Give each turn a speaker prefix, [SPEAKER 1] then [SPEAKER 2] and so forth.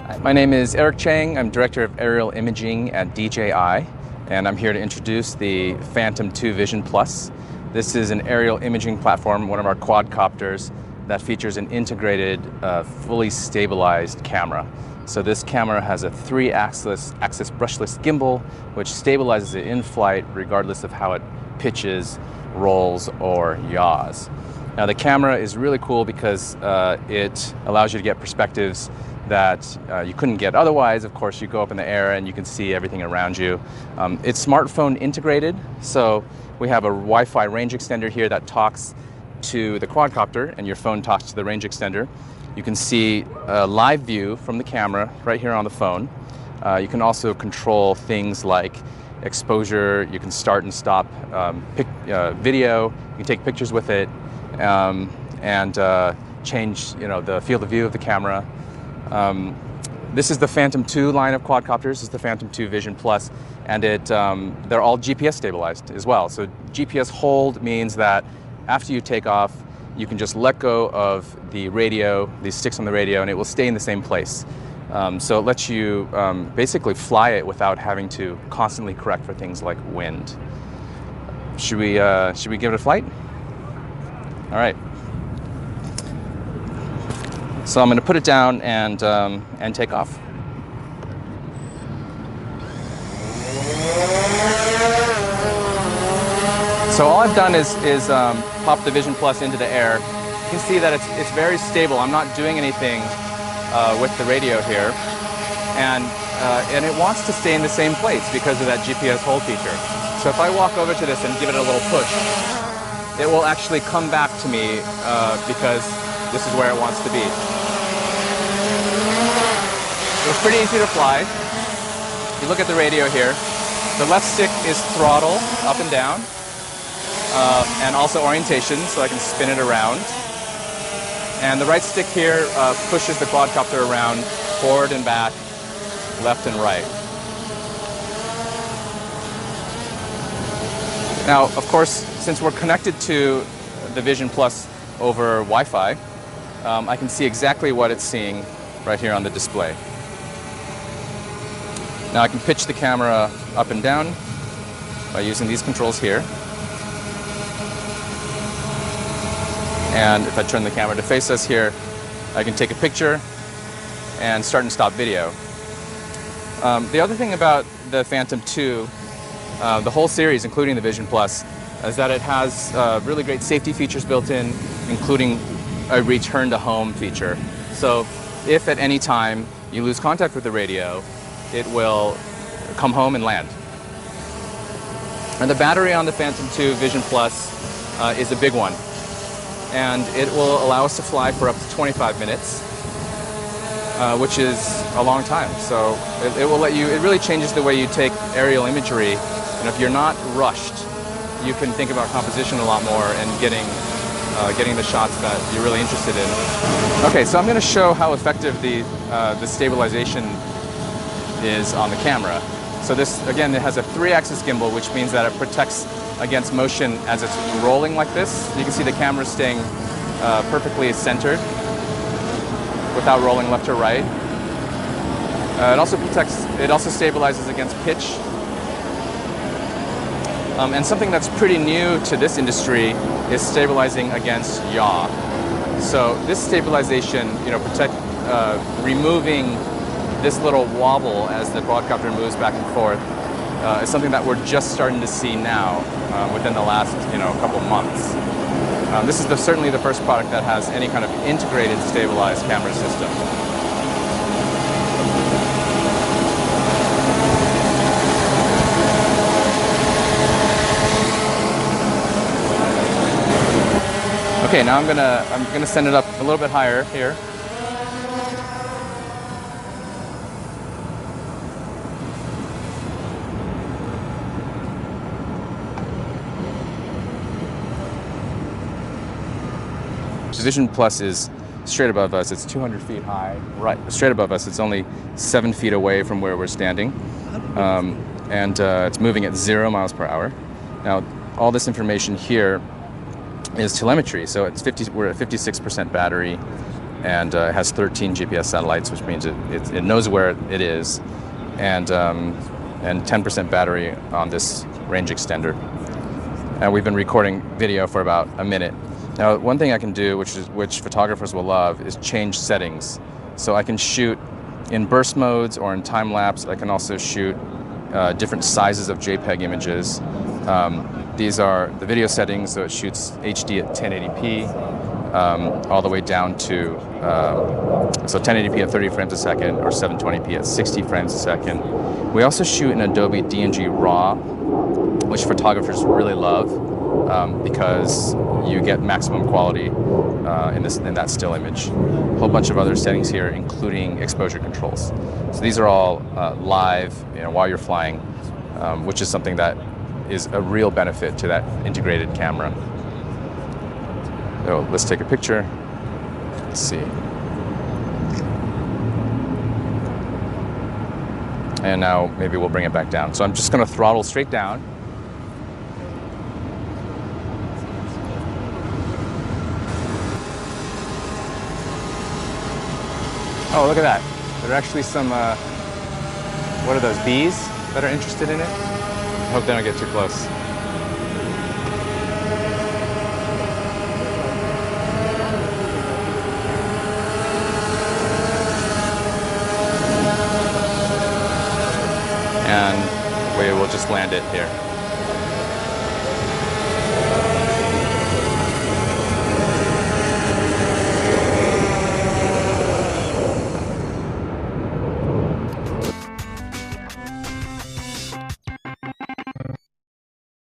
[SPEAKER 1] My name is Eric Chang. I'm Director of Aerial Imaging at DJI, and I'm here to introduce the Phantom 2 Vision Plus. This is an aerial imaging platform, one of our quadcopters, that features an integrated, fully stabilized camera. So this camera has a 3-axis brushless gimbal, which stabilizes it in flight regardless of how it pitches, rolls, or yaws. Now the camera is really cool because it allows you to get perspectives that you couldn't get otherwise. Of course, you go up in the air and you can see everything around you. It's smartphone integrated, so we have a Wi-Fi range extender here that talks to the quadcopter, and your phone talks to the range extender. You can see a live view from the camera right here on the phone. You can also control things like exposure. You can start and stop video. You can take pictures with it and change, the field of view of the camera. This is the Phantom 2 line of quadcopters. This is the Phantom 2 Vision Plus, and they're all GPS stabilized as well. So GPS hold means that after you take off, you can just let go of the radio, these sticks on the radio, and it will stay in the same place. So it lets you basically fly it without having to constantly correct for things like wind. Should we give it a flight? All right. So I'm going to put it down and take off. So all I've done is pop the Vision Plus into the air. You can see that it's very stable. I'm not doing anything with the radio here, and it wants to stay in the same place because of that GPS hold feature. So if I walk over to this and give it a little push, it will actually come back to me because this is where it wants to be. It's pretty easy to fly. You look at the radio here. The left stick is throttle, up and down, and also orientation, so I can spin it around. And the right stick here pushes the quadcopter around forward and back, left and right. Now, of course, since we're connected to the Vision Plus over Wi-Fi, I can see exactly what it's seeing right here on the display. Now I can pitch the camera up and down by using these controls here. And if I turn the camera to face us here, I can take a picture and start and stop video. The other thing about the Phantom 2, the whole series, including the Vision Plus, is that it has really great safety features built in, including a return to home feature. So if at any time you lose contact with the radio, it will come home and land. And the battery on the Phantom 2 Vision Plus is a big one. And it will allow us to fly for up to 25 minutes, which is a long time. So it will let you, it really changes the way you take aerial imagery. And if you're not rushed, you can think about composition a lot more and getting the shots that you're really interested in. Okay, so I'm going to show how effective the stabilization is on the camera. So this, again, it has a 3-axis gimbal, which means that it protects against motion as it's rolling like this. You can see the camera staying perfectly centered without rolling left or right. It also stabilizes against pitch. And something that's pretty new to this industry is stabilizing against yaw. So this stabilization, removing this little wobble as the quadcopter moves back and forth is something that we're just starting to see now within the last couple months. This is certainly the first product that has any kind of integrated stabilized camera system. Okay, now I'm gonna send it up a little bit higher here. Vision Plus is straight above us. It's 200 feet high. Right, straight above us. It's only 7 feet away from where we're standing, and it's moving at 0 miles per hour. Now, all this information here is telemetry. So we're at 56% battery. and it has 13 GPS satellites, which means it knows where it is, and 10% battery on this range extender. And we've been recording video for about a minute. Now, one thing I can do, which photographers will love, is change settings. So I can shoot in burst modes or in time lapse. I can also shoot different sizes of JPEG images. These are the video settings, so it shoots HD at 1080p, all the way down to, so 1080p at 30 frames a second, or 720p at 60 frames a second. We also shoot in Adobe DNG RAW, which photographers really love, because you get maximum quality in that still image. A whole bunch of other settings here, including exposure controls. So these are all live, while you're flying, which is something that is a real benefit to that integrated camera. So let's take a picture. Let's see. And now maybe we'll bring it back down. So I'm just going to throttle straight down. Oh, look at that. There are actually some, what are those, bees that are interested in it? I hope they don't get too close. And we will just land it here.